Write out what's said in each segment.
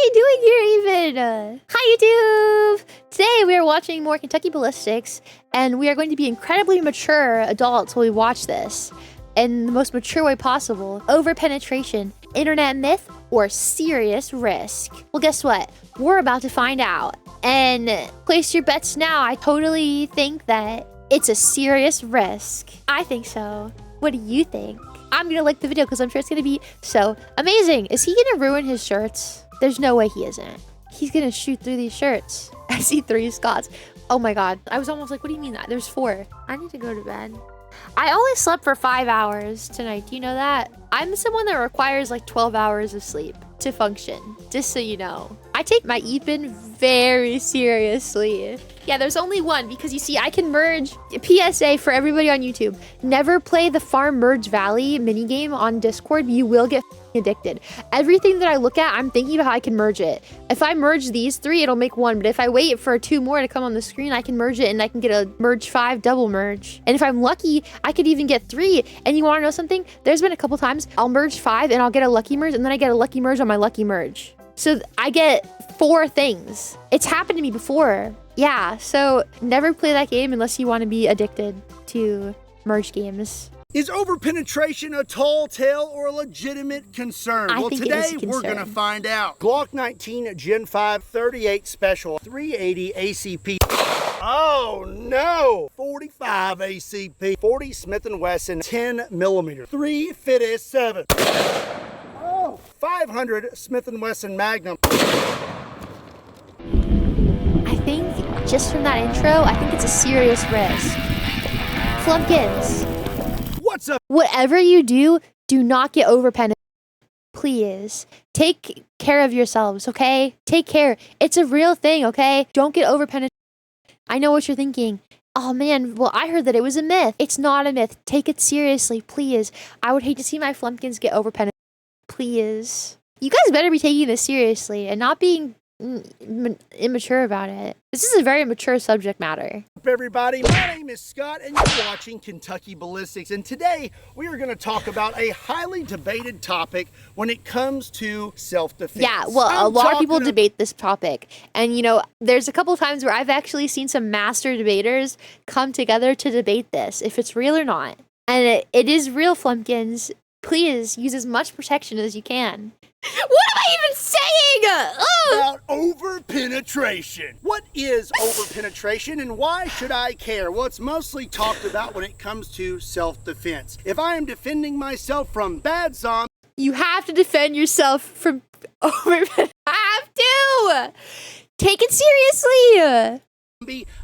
you doing here even? Hi YouTube! Today we are watching more Kentucky Ballistics, and we are going to be incredibly mature adults while we watch this. In the most mature way possible. Over-penetration, internet myth, or serious risk? Well, guess what? We're about to find out. And place your bets now. I totally think that it's a serious risk. I think so. What do you think? I'm gonna like the video because I'm sure it's gonna be so amazing. Is he gonna ruin his shirts? There's no way he isn't. He's gonna shoot through these shirts. I see 3 Scots. Oh my god. I was almost like, what do you mean that? There's 4. I need to go to bed. I only slept for 5 hours tonight. Do you know that? I'm someone that requires like 12 hours of sleep to function, just so you know. I take my EPIN very seriously. Yeah, there's only one because you see, I can merge. PSA for everybody on YouTube. Never play the Farm Merge Valley minigame on Discord. You will get addicted. Everything that I look at, I'm thinking about how I can merge it. If I merge these 3, it'll make 1. But if I wait for 2 more to come on the screen, I can merge it and I can get a merge 5 double merge. And if I'm lucky, I could even get 3. And you want to know something? There's been a couple times I'll merge 5 and I'll get a lucky merge and then I get a lucky merge on my lucky merge. So I get 4 things. It's happened to me before. Yeah, so never play that game unless you want to be addicted to merge games. Is over-penetration a tall tale or a legitimate concern? I think today it is a we're concern. gonna find out. Glock 19 Gen 5 38 Special 380 ACP. Oh no! 45 ACP, 40 Smith and Wesson 10 millimeter, 357. Oh, 500 Smith and Wesson Magnum. I think just from that intro, I think it's a serious risk. Flumpkins. What's up? Whatever you do, do not get overpenetrated. Please. Take care of yourselves, okay? Take care. It's a real thing, okay? Don't get overpenetrated. I know what you're thinking. Oh man, well, I heard that it was a myth. It's not a myth. Take it seriously, please. I would hate to see my flumpkins get overpenetrated. Please. You guys better be taking this seriously and not being immature about it. This is a very mature subject matter. What's up, everybody? My name is Scott and you're watching Kentucky Ballistics, and today we are going to talk about a highly debated topic when it comes to self-defense. Yeah, well, a lot of people debate this topic, and you know, there's a couple of times where I've actually seen some master debaters come together to debate this, if it's real or not. And it is real, flumpkins. Please use as much protection as you can. What am I even saying? About over-penetration. What is over-penetration and why should I care? Well, it's mostly talked about when it comes to self-defense. If I am defending myself from bad zombies, you have to defend yourself from over-penetration. Have to! Take it seriously!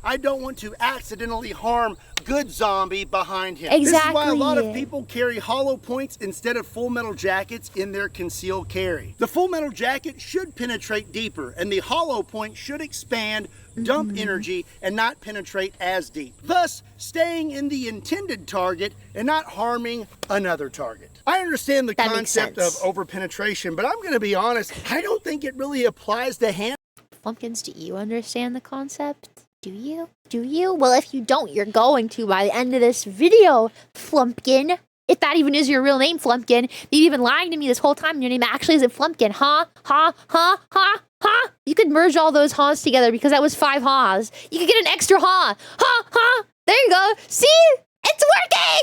I don't want to accidentally harm good zombie behind him. Exactly. This is why a lot of people carry hollow points instead of full metal jackets in their concealed carry. The full metal jacket should penetrate deeper and the hollow point should expand, dump energy, and not penetrate as deep, thus staying in the intended target and not harming another target. I understand the concept of over-penetration, but I'm going to be honest, I don't think it really applies to hand. Flumpkins, do you understand the concept? Do you? Do you? Well, if you don't, you're going to by the end of this video, Flumpkin. If that even is your real name, Flumpkin. You've been lying to me this whole time and your name actually isn't Flumpkin. Ha, ha, ha, ha, ha. You could merge all those ha's together because that was 5 ha's. You could get an extra ha. Ha, ha. There you go. See? It's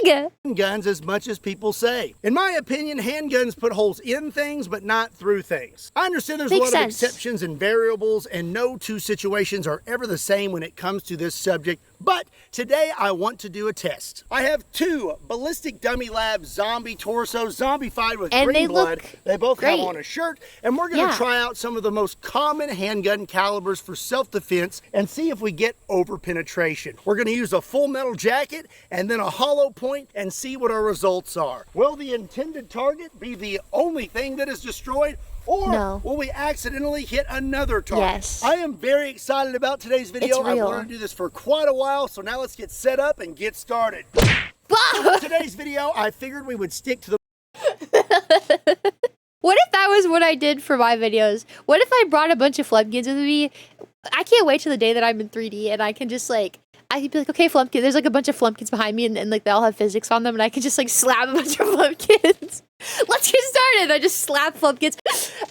working! Guns as much as people say. In my opinion, handguns put holes in things, but not through things. I understand there's a lot of exceptions and variables, and no 2 situations are ever the same when it comes to this subject, but today I want to do a test. I have 2 Ballistic Dummy Lab zombie torsos, zombified with green blood. They both have on a shirt, and we're going to try out some of the most common handgun calibers for self-defense and see if we get over-penetration. We're going to use a full metal jacket and then a hollow point and see what our results are. Will the intended target be the only thing that is destroyed, or will we accidentally hit another target? Yes. I am very excited about today's video. I've wanted to do this for quite a while, so now let's get set up and get started. For today's video, I figured we would stick to the... What if that was what I did for my videos? What if I brought a bunch of flumpkins with me? I can't wait till the day that I'm in 3D and I can just like, I could be like, okay, flumpkin, there's like a bunch of flumpkins behind me and like they all have physics on them and I can just like slap a bunch of flumpkins. Let's get started. I just slap Flumpkins.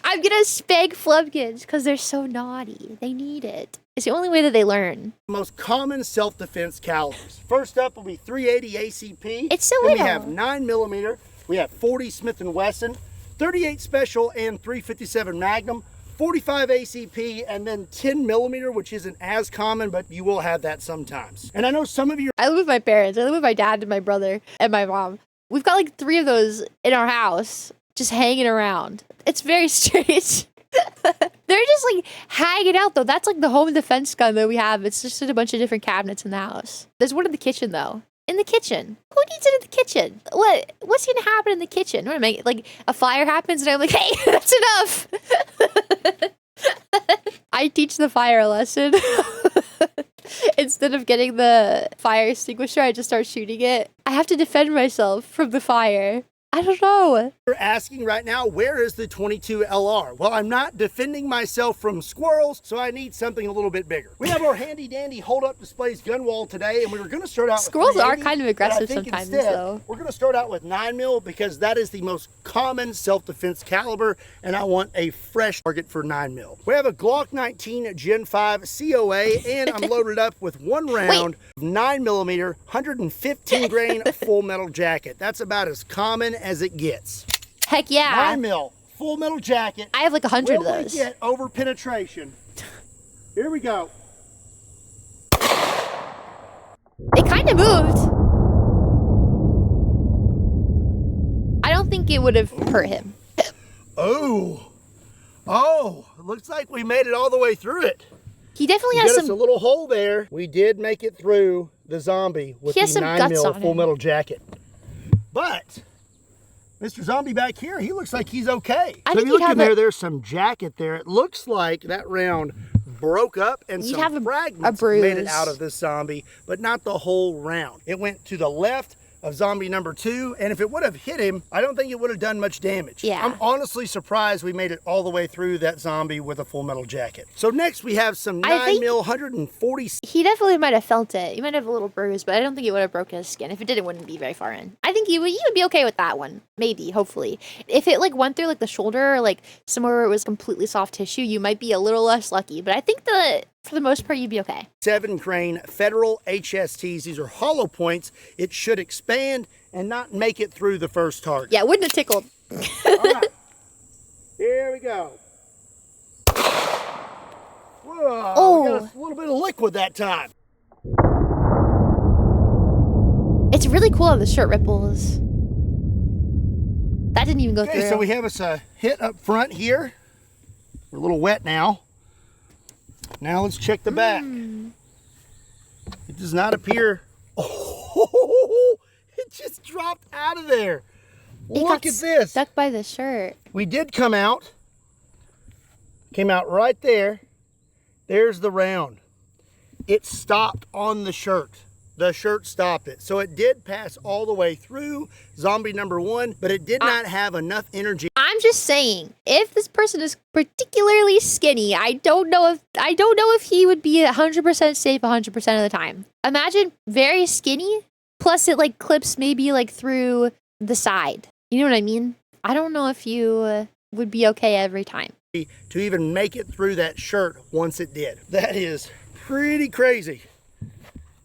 I'm gonna spank Flumpkins because they're so naughty. They need it. It's the only way that they learn. Most common self-defense calibers. First up will be 380 ACP. It's so then little. we have 9mm. We have 40 Smith and Wesson, 38 Special, and 357 Magnum. 45 ACP, and then 10mm, which isn't as common, but you will have that sometimes. And I know some of you... I live with my parents. I live with my dad and my brother and my mom. We've got like 3 of those in our house, just hanging around. It's very strange. They're just like hanging out though. That's like the home defense gun that we have. It's just in a bunch of different cabinets in the house. There's one in the kitchen though. In the kitchen. Who needs it in the kitchen? What's gonna happen in the kitchen? What am I, like a fire happens and I'm like, hey, that's enough. I teach the fire a lesson. Instead of getting the fire extinguisher, I just start shooting it. I have to defend myself from the fire. I don't know. You're asking right now, where is the 22 LR? Well, I'm not defending myself from squirrels, so I need something a little bit bigger. We have our handy dandy hold-up displays gun wall today, and we were going to start out squirrels with are kind of aggressive sometimes, instead, though. We're going to start out with 9mm because that is the most common self-defense caliber, and I want a fresh target for 9mm. We have a Glock 19 Gen 5 COA, and I'm loaded up with 1 round of 9mm, 115 grain full metal jacket. That's about as common as it gets. Heck yeah. 9mm full metal jacket. I have like 100 of those. We get over penetration. Here we go. It kind of moved. I don't think it would have hurt him. Oh, it looks like we made it all the way through it. He definitely Got has us a little hole there. We did make it through the zombie with the 9mm full metal jacket. But Mr. Zombie back here, he looks like he's okay. So if you look in there, there's some jacket there. It looks like that round broke up and some fragments made it out of this zombie, but not the whole round. It went to the left of zombie number 2, and if it would have hit him, I don't think it would have done much damage. Yeah. I'm honestly surprised we made it all the way through that zombie with a full metal jacket. So next we have some 9mm 140. He definitely might have felt it. He might have a little bruise, but I don't think it would have broken his skin. If it did, it wouldn't be very far in. I think you would be okay with that one. Maybe, hopefully. If it like went through like the shoulder or like somewhere where it was completely soft tissue, you might be a little less lucky. But I think for the most part, you'd be okay. 7 grain Federal HSTs. These are hollow points. It should expand and not make it through the first target. Yeah, it wouldn't have tickled. All right. Here we go. Whoa, we got a little bit of liquid that time. It's really cool how the shirt ripples. That didn't even go through. Okay, so we have us a hit up front here. We're a little wet now. Now let's check the back. It does not appear. Oh, it just dropped out of there. Look at this. Stuck by the shirt. We did come out. Came out right there. There's the round. It stopped on the shirt. The shirt stopped it. So it did pass all the way through zombie number 1, but it did not have enough energy. I'm just saying, if this person is particularly skinny, I don't know if he would be 100% safe 100% of the time. Imagine very skinny, plus it like clips maybe like through the side. You know what I mean? I don't know if you would be okay every time. To even make it through that shirt once it did. That is pretty crazy.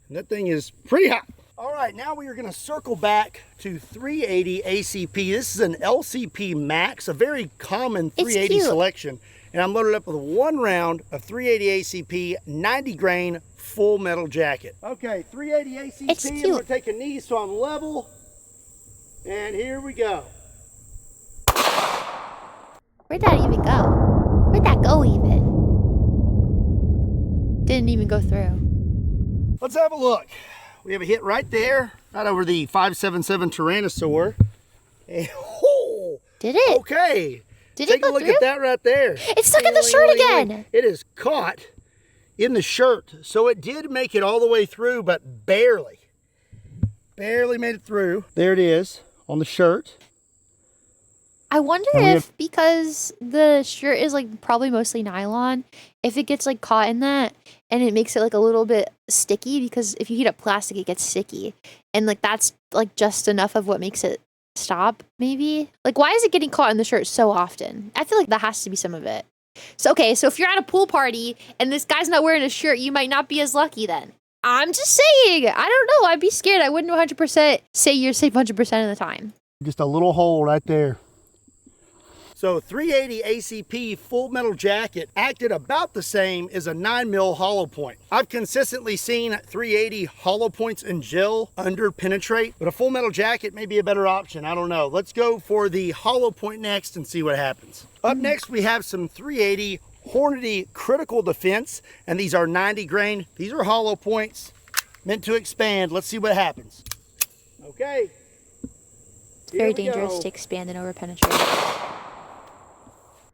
And that thing is pretty hot. All right, now we are going to circle back to 380 ACP. This is an LCP Max, a very common 380 selection. And I'm loaded up with 1 round of 380 ACP, 90 grain, full metal jacket. Okay, 380 ACP. I'm going to take a knee so I'm level. And here we go. Where'd that even go? Where'd that go even? Didn't even go through. Let's have a look. We have a hit right there, right over the 577 Tyrannosaur. And, did it? Okay. Did Take it go a look through? at that right there. It's stuck in the shirt again. It is caught in the shirt. So it did make it all the way through, but barely. Barely made it through. There it is on the shirt. I wonder if, because the shirt is like probably mostly nylon, if it gets like caught in that and it makes it like a little bit sticky, because if you heat up plastic, it gets sticky. And like that's like just enough of what makes it stop, maybe? Like, why is it getting caught in the shirt so often? I feel like that has to be some of it. So, okay, so if you're at a pool party and this guy's not wearing a shirt, you might not be as lucky then. I'm just saying. I don't know. I'd be scared. I wouldn't 100% say you're safe 100% of the time. Just a little hole right there. So 380 ACP full metal jacket acted about the same as a 9mm hollow point. I've consistently seen 380 hollow points in gel under penetrate, but a full metal jacket may be a better option. I don't know. Let's go for the hollow point next and see what happens. Up next, we have some 380 Hornady critical defense, and these are 90 grain. These are hollow points meant to expand. Let's see what happens. Okay. It's very dangerous to expand and over penetrate.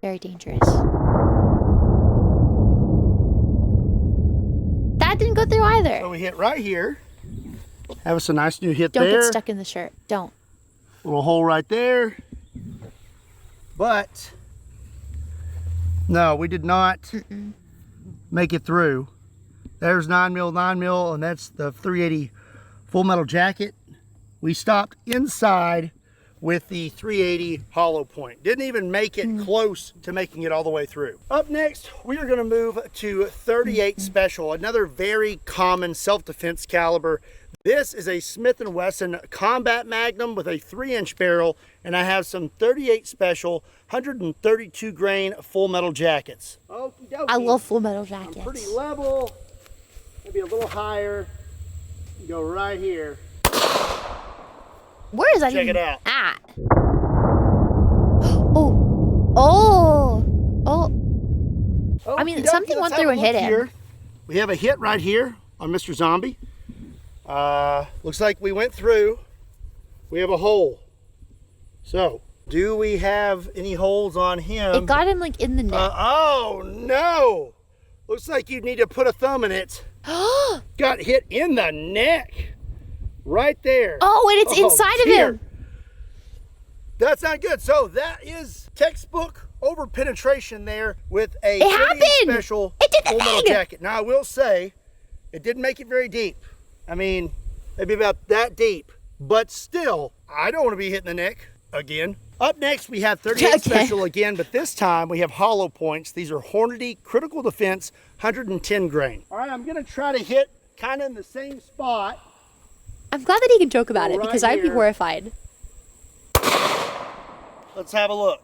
Very dangerous. That didn't go through either. So we hit right here. Have us a nice new hit Don't there. get stuck in the shirt. Don't. Little hole right there. But no, we did not make it through. There's 9mm, and that's the 380 full metal jacket. We stopped inside with the 380 hollow point. Didn't even make it close to making it all the way through. Up next, we are gonna move to 38 Special, another very common self-defense caliber. This is a Smith and Wesson combat Magnum with a 3-inch barrel, and I have some 38 Special 132 grain full metal jackets. Okie dokie. I love full metal jackets. I'm pretty level, maybe a little higher. You go right here. Where is that Check even it out. at? Oh. I mean, something went through and hit him. Here. We have a hit right here on Mr. Zombie. Looks like we went through. We have a hole. So, do we have any holes on him? It got him like in the neck. Oh no! Looks like you need to put a thumb in it. Got hit in the neck. Right there. Oh, and it's inside of him. That's not good. So that is textbook over penetration there with a Special full metal jacket. Now I will say, it didn't make it very deep. I mean, maybe about that deep, but still, I don't want to be hitting the neck again. Up next, we have 38 Special again, but this time we have hollow points. These are Hornady critical defense 110 grain. All right, I'm gonna try to hit kind of in the same spot. I'm glad that he can joke about it because I'd be horrified. Let's have a look.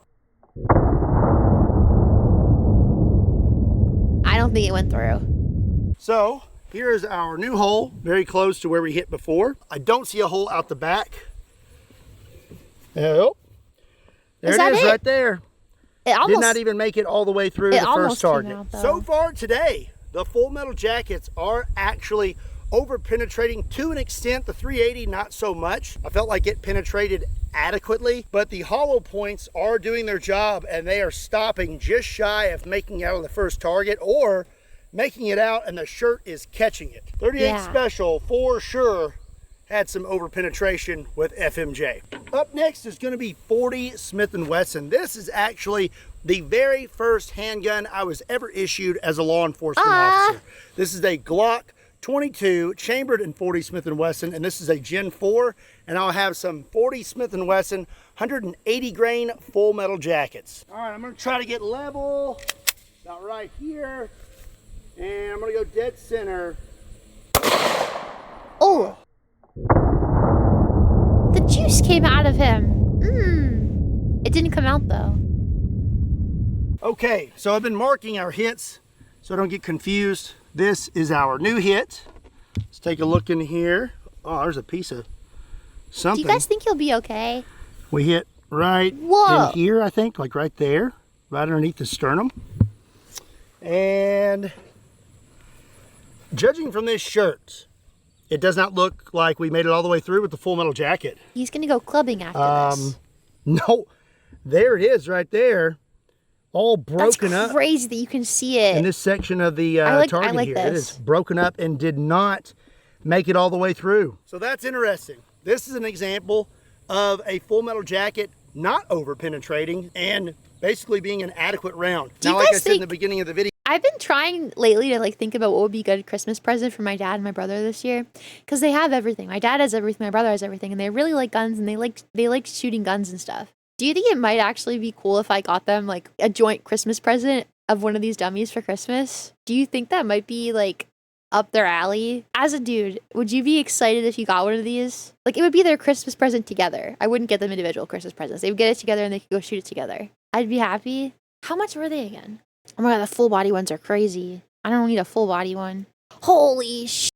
I don't think it went through. So here is our new hole, very close to where we hit before. I don't see a hole out the back. Oh, there it is right there. It almost did not even make it all the way through the first target. So far today, the full metal jackets are actually over penetrating to an extent. The 380 not so much. I felt like it penetrated adequately, but the hollow points are doing their job and they are stopping just shy of making it out of the first target or making it out and the shirt is catching it. 38 Special for sure had some over penetration with FMJ. Up next is going to be 40 Smith and Wesson. This is actually the very first handgun I was ever issued as a law enforcement officer. This is a Glock 22 chambered in 40 Smith and Wesson, and this is a Gen 4, and I'll have some 40 Smith and Wesson 180 grain full metal jackets. All right, I'm gonna try to get level about right here, and I'm gonna go dead center. Oh, the juice came out of him. It didn't come out though. Okay, so I've been marking our hits so I don't get confused. This is our new hit. Let's take a look in here. Oh, there's a piece of something. Do you guys think he'll be okay? We hit right in here, I think, like right there, right underneath the sternum. And judging from this shirt, it does not look like we made it all the way through with the full metal jacket. He's gonna go clubbing after this. No, there it is right there. All broken up. That's crazy that you can see it. In this section of the target here. It is broken up and did not make it all the way through. So that's interesting. This is an example of a full metal jacket not over penetrating and basically being an adequate round. Now, like I said in the beginning of the video, I've been trying lately to like think about what would be a good Christmas present for my dad and my brother this year, because they have everything. My dad has everything, my brother has everything, and they really like guns and they like shooting guns and stuff. Do you think it might actually be cool if I got them like a joint Christmas present of one of these dummies for Christmas? Do you think that might be like up their alley? As a dude, would you be excited if you got one of these? Like, it would be their Christmas present together. I wouldn't get them individual Christmas presents. They would get it together and they could go shoot it together. I'd be happy. How much were they again? Oh my god, the full body ones are crazy. I don't need a full body one. Holy sh!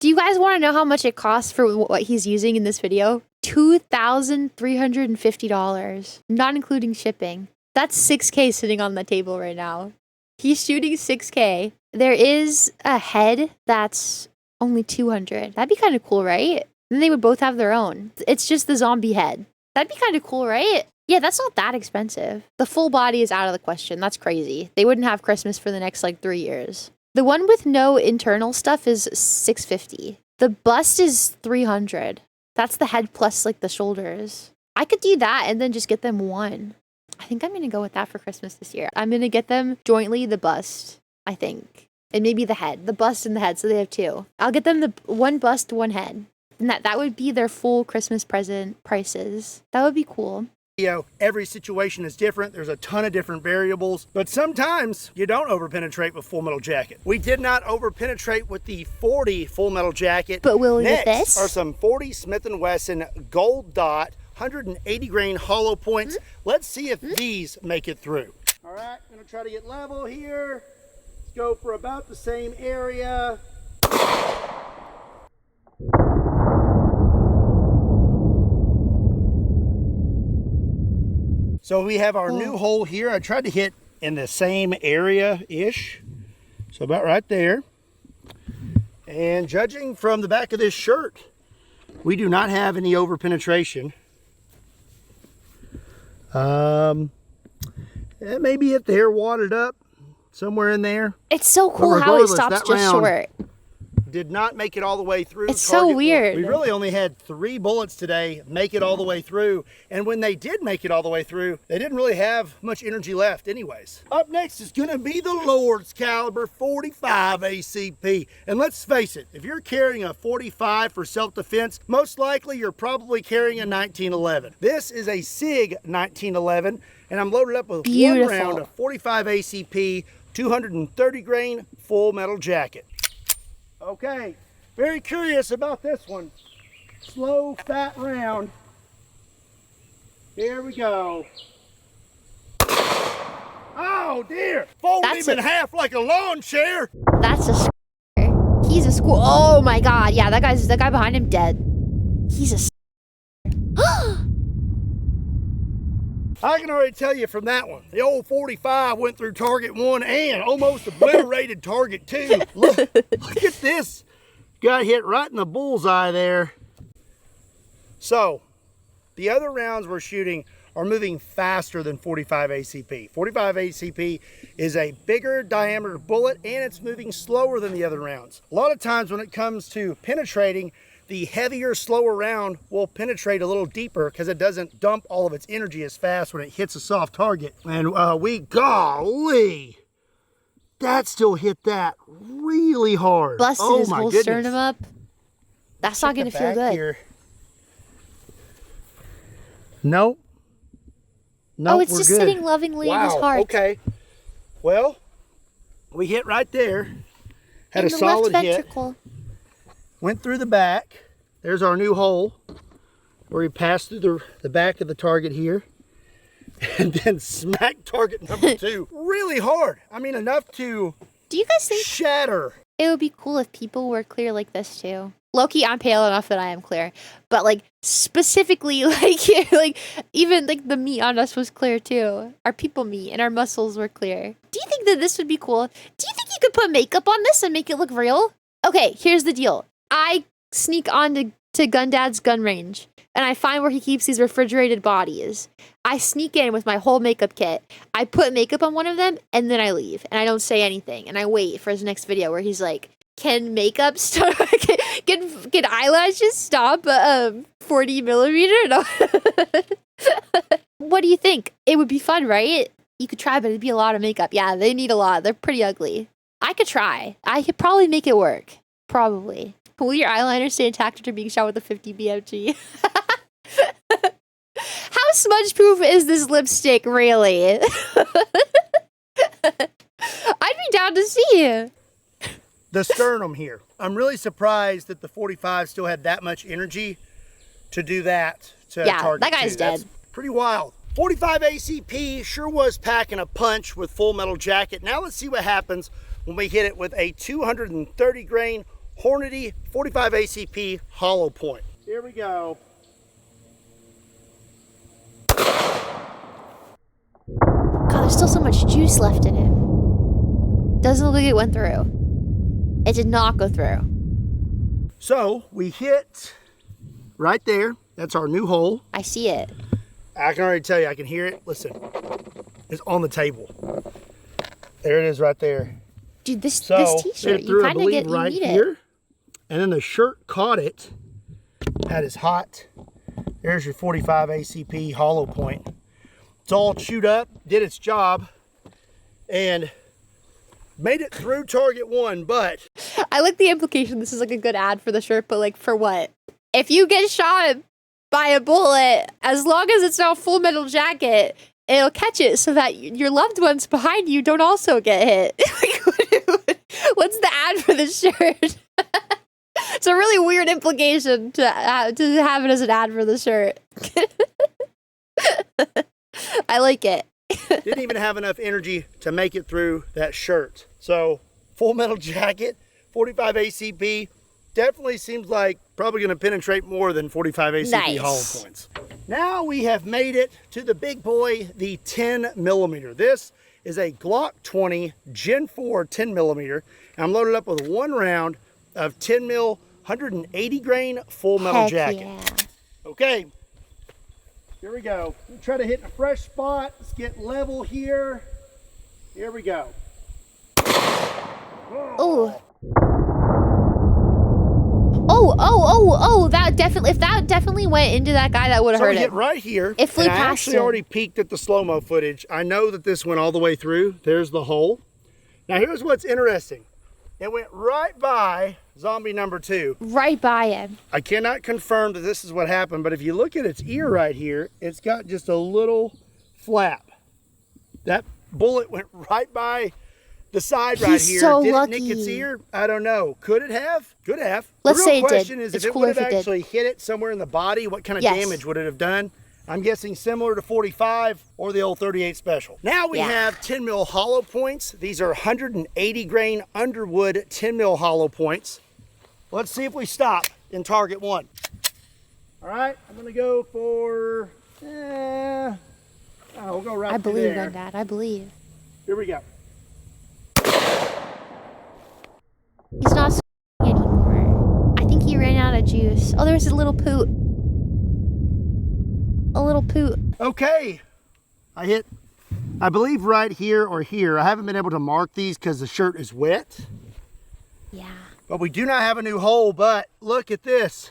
Do you guys want to know how much it costs for what he's using in this video? $2,350, not including shipping. That's $6K sitting on the table right now. He's shooting $6K. There is a head that's only $200. That'd be kind of cool, right? Then they would both have their own. It's just the zombie head. That'd be kind of cool, right? Yeah, that's not that expensive. The full body is out of the question. That's crazy. They wouldn't have Christmas for the next like 3 years. The one with no internal stuff is $650. The bust is $300. That's the head plus like the shoulders. I could do that and then just get them one. I think I'm gonna go with that for Christmas this year. I'm gonna get them jointly the bust, I think. And maybe the head. The bust and the head, so they have two. I'll get them the one bust, one head. And that would be their full Christmas present prices. That would be cool. Every situation is different. There's a ton of different variables, but sometimes you don't overpenetrate with Full Metal Jacket. We did not overpenetrate with the 40 Full Metal Jacket. But will we Next with this? are some 40 Smith and Wesson gold dot 180 grain hollow points. Let's see if these make it through. All right, I'm gonna try to get level here. Let's go for about the same area. So we have our new hole here. I tried to hit in the same area-ish. So about right there. And judging from the back of this shirt, we do not have any over-penetration. Maybe if the hair wadded up somewhere in there. It's so cool how it stops just short. Did not make it all the way through. It's so weird. We really only had 3 bullets today make it all the way through. And when they did make it all the way through, they didn't really have much energy left anyways. Up next is gonna be the Lord's Caliber 45 ACP. And let's face it, if you're carrying a 45 for self-defense, most likely you're probably carrying a 1911. This is a SIG 1911, and I'm loaded up with one round of 45 ACP, 230 grain Full Metal Jacket. Okay, very curious about this one. Slow, fat round. Here we go. Oh dear! Folded him in half like a lawn chair. That's a square. He's a square. Oh my god! Yeah, that guy behind him dead. He's a. I can already tell you from that one, the old 45 went through target 1 and almost obliterated target 2. Look at this. Got hit right in the bullseye there. So, the other rounds we're shooting are moving faster than 45 ACP. 45 ACP is a bigger diameter bullet and it's moving slower than the other rounds. A lot of times when it comes to penetrating, the heavier, slower round will penetrate a little deeper because it doesn't dump all of its energy as fast when it hits a soft target. And golly, that still hit that really hard. Busted his whole sternum up. That's not gonna feel good. Here. Nope. Oh, it's just sitting lovingly in his heart. Okay. Well, we hit right there. Had a solid hit. Went through the back. There's our new hole where we passed through the back of the target here and then smacked target number 2 really hard. I mean, enough to shatter. It would be cool if people were clear like this too. Low-key, I'm pale enough that I am clear, but like specifically like even like the meat on us was clear too. Our people meat and our muscles were clear. Do you think that this would be cool? Do you think you could put makeup on this and make it look real? Okay, here's the deal. I sneak on to Gundad's gun range, and I find where he keeps these refrigerated bodies. I sneak in with my whole makeup kit. I put makeup on one of them, and then I leave, and I don't say anything, and I wait for his next video where he's like, can makeup stop? Can eyelashes stop 40 millimeter? No. What do you think? It would be fun, right? You could try, but it'd be a lot of makeup. Yeah, they need a lot. They're pretty ugly. I could try. I could probably make it work. Probably. Will your eyeliner stay intact after being shot with a 50 BMG? How smudge proof is this lipstick, really? I'd be down to see. The sternum here. I'm really surprised that the 45 still had that much energy to do that to target. That guy's dead. That's pretty wild. 45 ACP sure was packing a punch with Full Metal Jacket. Now let's see what happens when we hit it with a 230 grain Hornady 45 ACP hollow point. Here we go. God, there's still so much juice left in it. Doesn't look like it went through. It did not go through. So we hit right there. That's our new hole. I see it. I can already tell you, I can hear it. Listen, it's on the table. There it is right there. Dude, this t-shirt, you kind of get, right you need here. it. And then the shirt caught it. That is hot. There's your 45 ACP hollow point. It's all chewed up, did its job, and made it through target 1, but... I like the implication this is like a good ad for the shirt, but like for what? If you get shot by a bullet, as long as it's not Full Metal Jacket, it'll catch it so that your loved ones behind you don't also get hit. What's the ad for this shirt? It's a really weird implication to have it as an ad for the shirt. I like it. Didn't even have enough energy to make it through that shirt. So, Full Metal Jacket, 45 ACP, definitely seems like probably going to penetrate more than 45 ACP hollow points. Now we have made it to the big boy, the 10 millimeter. This is a Glock 20 Gen 4 10 millimeter. And I'm loaded up with 1 round of 10 mil, 180 grain Full Metal Jacket. Yeah. Okay, here we go. We try to hit a fresh spot. Let's get level here. Here we go. Oh. That definitely, if that definitely went into that guy, that would have hurt So we it. hit right here. It flew and past I actually him. already peeked at the slow-mo footage. I know that this went all the way through. There's the hole. Now here's what's interesting. It went right by zombie number 2. Right by him. I cannot confirm that this is what happened, but if you look at its ear right here, it's got just a little flap. That bullet went right by the side right here. So did lucky. it nick its ear? I don't know. Could it have? Could have. Let's the say real it did. question is It's if it cooler would have if it did. actually hit it somewhere in the body, what kind of Yes. damage would it have done? I'm guessing similar to 45 or the old 38 Special. Now we have 10 mil hollow points. These are 180 grain Underwood 10 mil hollow points. Let's see if we stop in target 1. All right, I'm gonna go for, we'll go right I through believe there. in that. I believe. Here we go. He's not anymore. I think he ran out of juice. Oh, there's a little poot. A little poot. Okay, I hit, I believe right here or here. I haven't been able to mark these because the shirt is wet. Yeah. But we do not have a new hole, but look at this.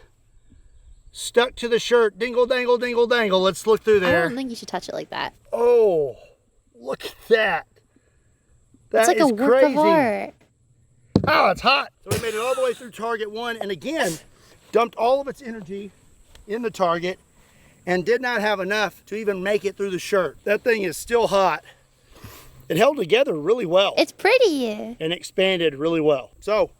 Stuck to the shirt, dingle, dangle, dingle, dangle. Let's look through there. I don't think you should touch it like that. Oh, look at that. It's like a work of art. Oh, it's hot. So we made it all the way through target 1, and again, dumped all of its energy in the target and did not have enough to even make it through the shirt. That thing is still hot. It held together really well. It's pretty. And expanded really well. So,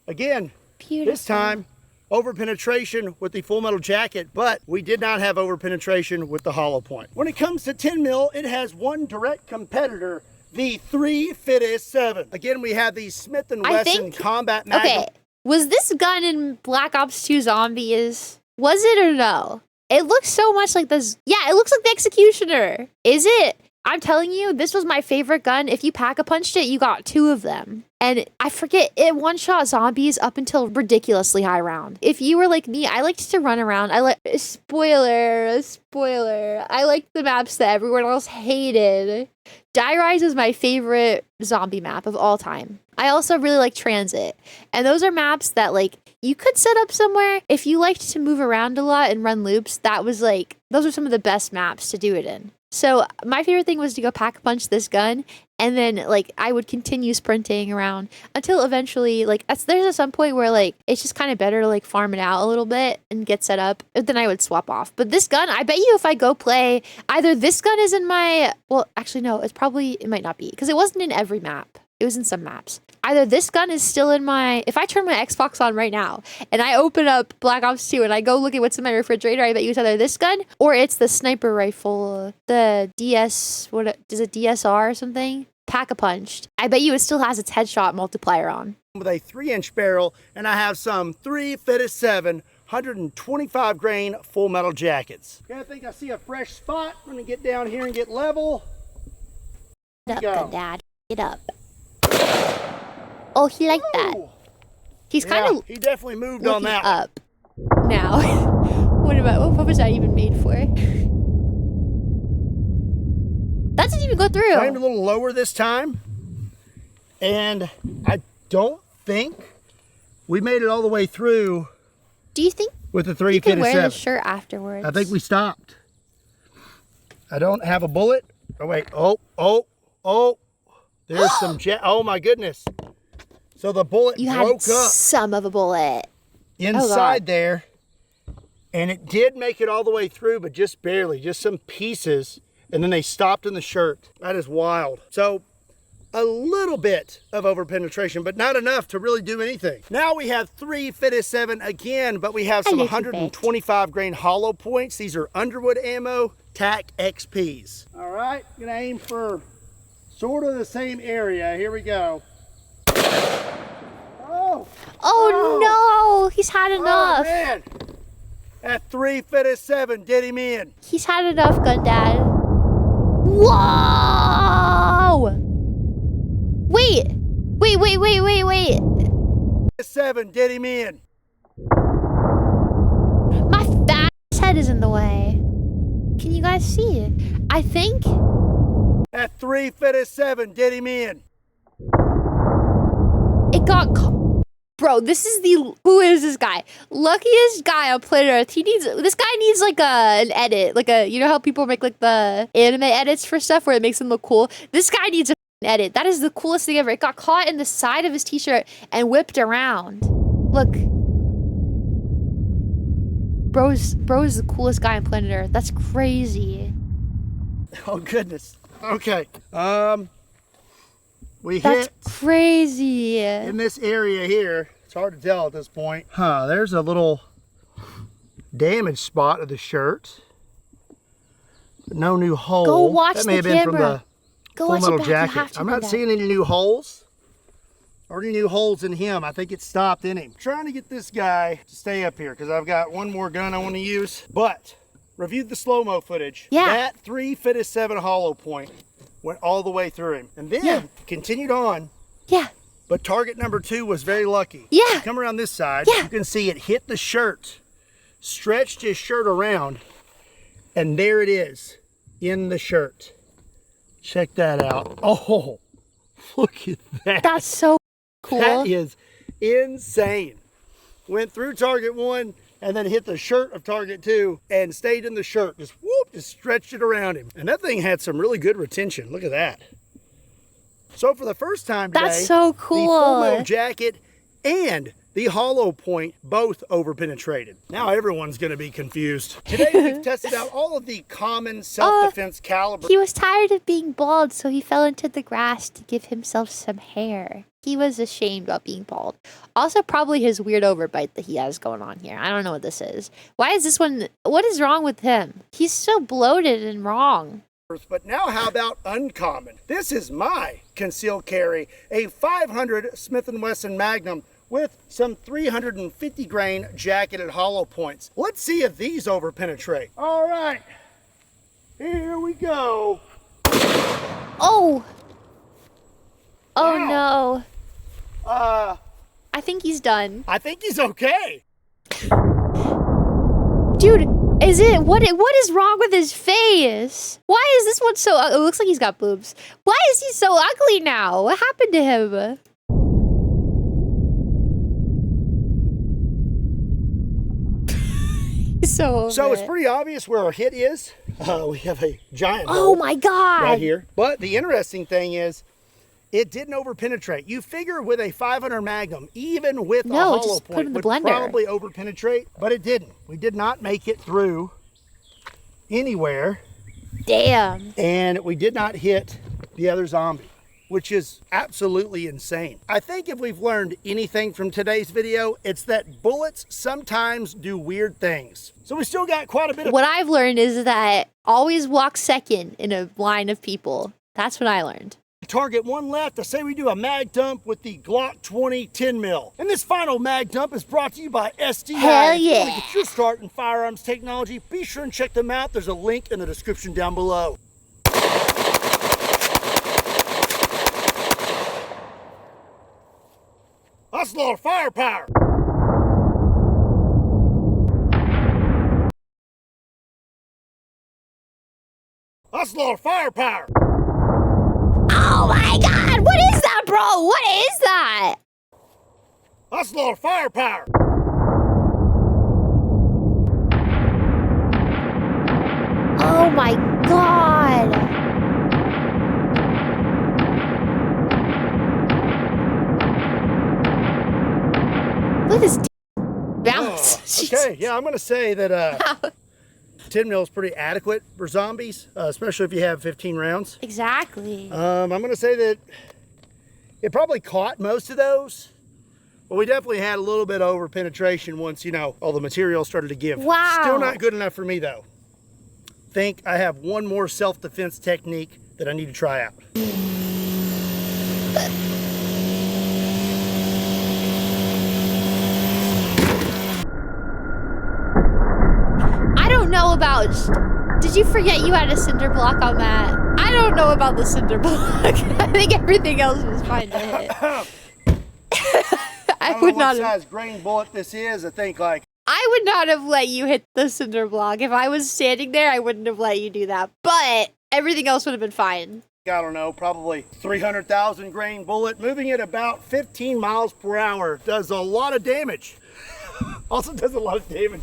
again, Beautiful. this time, over penetration with the Full Metal Jacket, but we did not have over penetration with the hollow point. When it comes to 10 mil, it has one direct competitor, the 357. Again, we have the Smith and Wesson Combat Magnum. Okay, was this gun in Black Ops 2 Zombies? Was it or no? It looks so much like this. Yeah, it looks like the Executioner. Is it? I'm telling you, this was my favorite gun. If you pack-a-punched it, you got 2 of them. And I forget, it one-shot zombies up until ridiculously high round. If you were like me, I liked to run around. Spoiler. I liked the maps that everyone else hated. Die Rise is my favorite zombie map of all time. I also really like Transit. And those are maps that, like, you could set up somewhere. If you liked to move around a lot and run loops, those are some of the best maps to do it in. So my favorite thing was to go pack-a-punch this gun, and then like I would continue sprinting around until eventually like there's some point where like it's just kind of better to like farm it out a little bit and get set up. Then I would swap off. But this gun, I bet you if I go play, either this gun is in my, well, actually no, it might not be because it wasn't in every map. It was in some maps. Either this gun is still in my, if I turn my Xbox on right now and I open up Black Ops 2 and I go look at what's in my refrigerator, I bet you it's either this gun or it's the sniper rifle, the DS, what is it, DSR or something? Pack-a-punched. I bet you it still has its headshot multiplier on. With a 3-inch barrel, and I have some 357 125 grain full metal jackets. Okay, I think I see a fresh spot. I'm gonna get down here and get level. Get up, good dad. Get up. Oh, he liked that. He's kind of. He definitely moved on that up now. What was that even made for? That didn't even go through. I'm a little lower this time, and I don't think we made it all the way through. Do you think with the 357? You can wear the shirt afterwards. I think we stopped. I don't have a bullet. Oh wait. Oh. There's some jet. Oh my goodness. So the bullet broke up. Some of a bullet inside there, and it did make it all the way through, but just barely, just some pieces, and then they stopped in the shirt. That is wild. So a little bit of over-penetration, but not enough to really do anything. Now we have 357 again, but we have some 125 grain hollow points. These are Underwood ammo, TAC XPs. All right, gonna aim for sort of the same area. Here we go. Oh no, he's had enough. Oh man, that 357 did him in. He's had enough, gun dad. Whoa! Wait. 7 did him in. My fat head is in the way. Can you guys see it? I think that 357 did him in. It got caught. Bro, who is this guy? Luckiest guy on planet Earth. This guy needs like an edit. You know how people make like the anime edits for stuff where it makes them look cool? This guy needs a edit. That is the coolest thing ever. It got caught in the side of his t-shirt and whipped around. Look. Bro's the coolest guy on planet Earth. That's crazy. Oh goodness. Okay. That's crazy. In this area here, it's hard to tell at this point. There's a little damage spot of the shirt. But no new hole. Go watch that may have been from the Go full watch metal it back. jacket. I'm not seeing any new holes. Or any new holes in him. I think it stopped in him. I'm trying to get this guy to stay up here because I've got one more gun I want to use. But reviewed the slow-mo footage. Yeah. That 357 hollow point went all the way through him. And then continued on. Yeah. But target number 2 was very lucky. Yeah. Come around this side. Yeah. You can see it hit the shirt, stretched his shirt around, and there it is in the shirt. Check that out. Oh, look at that. That's so cool. That is insane. Went through target 1 and then hit the shirt of target 2 and stayed in the shirt. Just whoop, just stretched it around him. And that thing had some really good retention. Look at that. So for the first time today, that's so cool. The full metal jacket and the hollow point both over-penetrated. Now everyone's going to be confused. Today we've tested out all of the common self-defense caliber. He was tired of being bald, so he fell into the grass to give himself some hair. He was ashamed about being bald. Also, probably his weird overbite that he has going on here. I don't know what this is. Why is this one? What is wrong with him? He's so bloated and wrong. But now how about uncommon? This is my concealed carry, a 500 Smith and Wesson Magnum with some 350 grain jacketed hollow points. Let's see if these over-penetrate. All right, here we go. Oh. Oh no. I think he's done. I think he's okay. Dude, what is wrong with his face? Why is this one so it looks like he's got boobs. Why is he so ugly now? What happened to him? So it's pretty obvious where our hit is. We have a giant Oh hole my God. right here. But the interesting thing is, it didn't over-penetrate. You figure with a 500 Magnum, even with a hollow just put it point, in the would blender. probably over-penetrate, but it didn't. We did not make it through anywhere. Damn. And we did not hit the other zombie, which is absolutely insane. I think if we've learned anything from today's video, it's that bullets sometimes do weird things. So we still got quite a bit of... What I've learned is that always walk second in a line of people. That's what I learned. Target one left. I say we do a mag dump with the Glock 20 10 mil. And this final mag dump is brought to you by SDI. Hell If you want to yeah. get your start in firearms technology, be sure and check them out. There's a link in the description down below. That's a lot of firepower. That's a lot of firepower. Oh my God. What is that, bro? What is that? That's a lot of firepower. Oh my God. Look at this bounce. Okay, yeah, I'm going to say that 10 mil is pretty adequate for zombies, especially if you have 15 rounds. Exactly. I'm going to say that it probably caught most of those, but we definitely had a little bit of over penetration once, you know, all the material started to give. Wow. Still not good enough for me, though. Think I have one more self-defense technique that I need to try out. I don't know about... Did you forget you had a cinder block on that? I don't know about the cinder block. I think everything else was fine to hit. I would not what have... size grain bullet this is. I think like... I would not have let you hit the cinder block. If I was standing there, I wouldn't have let you do that. But everything else would have been fine. I don't know, probably 300,000 grain bullet. Moving at about 15 miles per hour does a lot of damage. Also does a lot of damage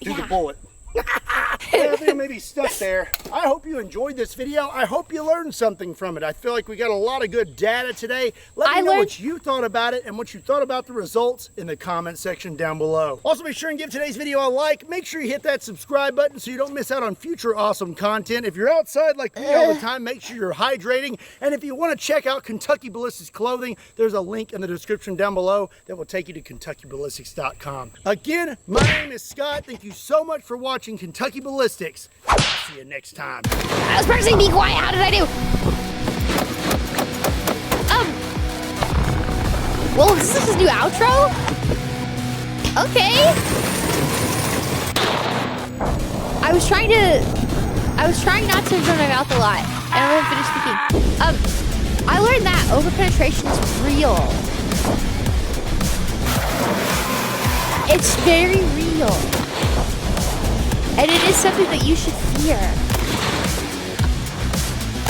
to the bullet. I think I may be stuck there. I hope you enjoyed this video. I hope you learned something from it. I feel like we got a lot of good data today. Let me know what you thought about it and what you thought about the results in the comment section down below. Also, be sure and give today's video a like. Make sure you hit that subscribe button so you don't miss out on future awesome content. If you're outside like me all the time, make sure you're hydrating. And if you want to check out Kentucky Ballistics clothing, there's a link in the description down below that will take you to KentuckyBallistics.com. Again, my name is Scott. Thank you so much for watching Kentucky Ballistics. I'll see you next time. I was pressing be quiet. How did I do? Well, is this his new outro? Okay. I was trying not to run my mouth a lot. And I'm gonna finish speaking. I learned that overpenetration is real. It's very real. And it is something that you should fear.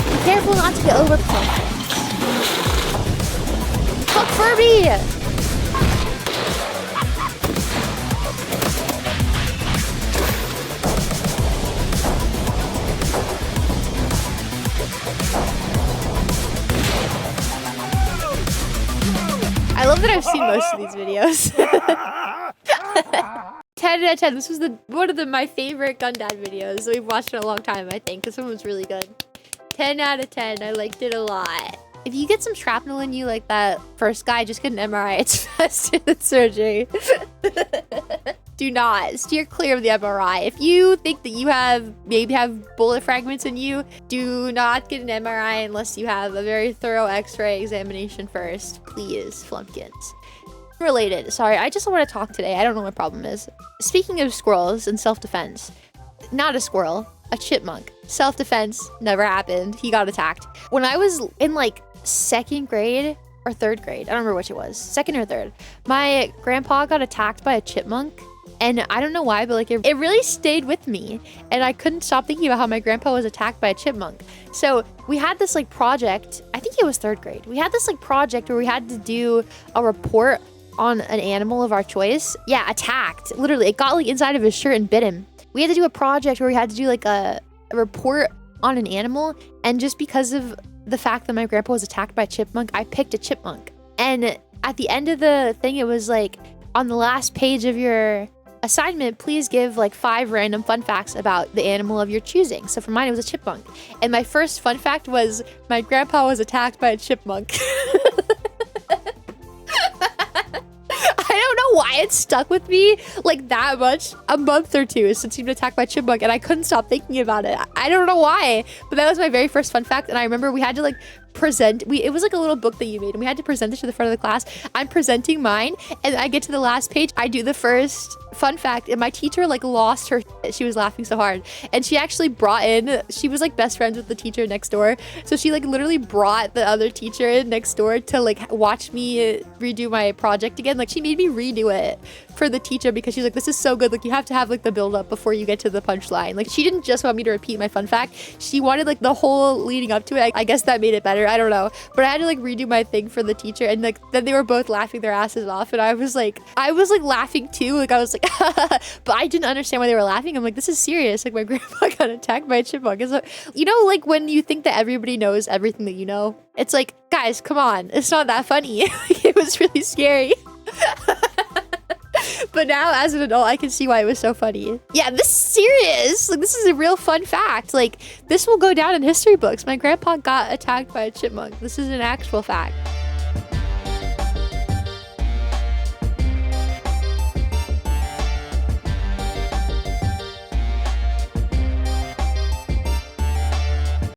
Be careful not to get overpenetrated. Fuck Furby! I love that I've seen most of these videos. 10 out of 10. This was one of my favorite Gun Dad videos. We've watched it a long time, I think. This one was really good. 10 out of 10. I liked it a lot. If you get some shrapnel in you like that first guy, just get an MRI. It's faster than surgery. Do not steer clear of the MRI. If you think that you maybe have bullet fragments in you, do not get an MRI unless you have a very thorough x-ray examination first. Please, flumpkins. Related, sorry, I just want to talk today. I don't know what my problem is. Speaking of squirrels and self-defense, not a squirrel, a chipmunk. Self-defense never happened. He got attacked. When I was in like 2nd grade or 3rd grade, I don't remember which it was, 2nd or 3rd, my grandpa got attacked by a chipmunk. And I don't know why, but like it really stayed with me. And I couldn't stop thinking about how my grandpa was attacked by a chipmunk. So we had this like project, I think it was 3rd grade. We had this like project where we had to do a report on an animal of our choice. Yeah, attacked. Literally, it got like inside of his shirt and bit him. we had to do a project where we had to do like a report on an animal. And just because of the fact that my grandpa was attacked by a chipmunk, I picked a chipmunk. And at the end of the thing, it was like, on the last page of your assignment, please give like 5 random fun facts about the animal of your choosing. So for mine, it was a chipmunk. And my first fun fact was my grandpa was attacked by a chipmunk. I don't know why it stuck with me like that much. A month or two since he'd been attacked by a chipmunk, and I couldn't stop thinking about it. I don't know why, but that was my very first fun fact. And I remember we had to like present, it was like a little book that you made, and we had to present it to the front of the class. I'm presenting mine, and I get to the last page, I do the first fun fact, and my teacher like lost her shit. She was laughing so hard, and she actually brought in, she was like best friends with the teacher next door, so she like literally brought the other teacher in next door to like watch me redo my project again. Like she made me redo it for the teacher because she's like, this is so good, like you have to have like the build up before you get to the punchline. Like she didn't just want me to repeat my fun fact, she wanted like the whole leading up to it. I guess that made it better, I don't know, but I had to like redo my thing for the teacher, and like then they were both laughing their asses off, and I was like laughing too, like I was like but I didn't understand why they were laughing. I'm like, this is serious, like my grandpa got attacked by a chipmunk. So, you know, like when you think that everybody knows everything that you know, it's like, guys, come on, it's not that funny. It was really scary. But now as an adult, I can see why it was so funny. Yeah, this is serious. Like this is a real fun fact. Like this will go down in history books. My grandpa got attacked by a chipmunk. This is an actual fact.